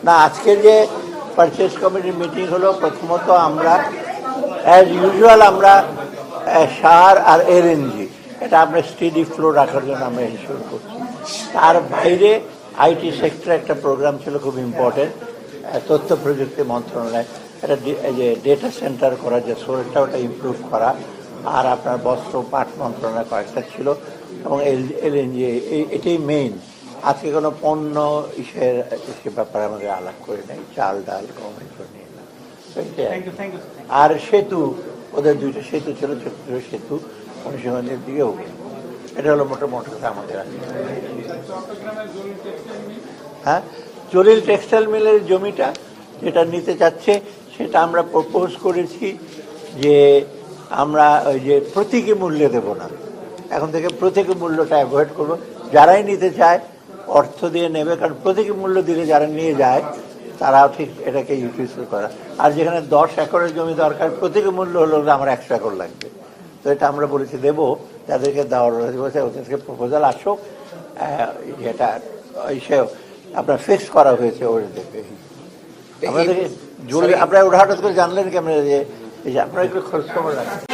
না, আজকে যে পারচেস কমিটির মিটিং হলো, প্রথমত আমরা অ্যাজ ইউজুয়াল আমরা সার আর এলএনজি এটা আমরা স্টেডি ফ্লো রাখার জন্য আমরা ইনশিওর করছি। তার বাইরে আইটি সেক্টরে একটা প্রোগ্রাম ছিল খুব ইম্পর্টেন্ট, তথ্য প্রযুক্তি মন্ত্রণালয় এটা যে ডেটা সেন্টার করা, যে সোলটা ওটা ইমপ্রুভ করা, আর আপনার বস্ত্র পাট মন্ত্রণালয় কয়েকটা ছিল, এবং এলএনজি এটাই মেইন। আজকে কোনো পণ্য সে ব্যাপারে আমাদের আলাপ করে নেই, চাল ডাল গম এগুলো নিয়ে না। আর সেতু, ওদের দুইটা সেতু ছিল, ছোট ছোট সেতু অনুসন্ধানের দিকেও, এটা হলো মোটামুটি কথা আমাদের আছে। হ্যাঁ, জলিল টেক্সটাইল মিলের জমিটা যেটা নিতে চাচ্ছে সেটা আমরা প্রপোজ করেছি যে আমরা ওই যে প্রতীকী মূল্যে দেব না, এখন থেকে প্রতীকী মূল্যটা অ্যাভয়েড করবো। যারাই নিতে চায় অর্থ দিয়ে নেবে, কারণ প্রতীকী মূল্য দিলে যারা নিয়ে যায় তারাও ঠিক এটাকে ইউটিলাইজ করা। আর যেখানে 10 একরের জমি দরকার, প্রতীকী মূল্য হলো আমার 100 একর লাগবে, তো এটা আমরা বলেছি দেবো, তাদেরকে দেওয়ার বলছে ওদেরকে প্রপোজাল আসুক, যেটা সে আপনার ফিক্স করা হয়েছে ওরা দেখবে। আপনাদেরকে আপনারা ওটা হঠাৎ করে জানলেন কেমন যে আপনারা একটু খোঁজ খবর রাখেন।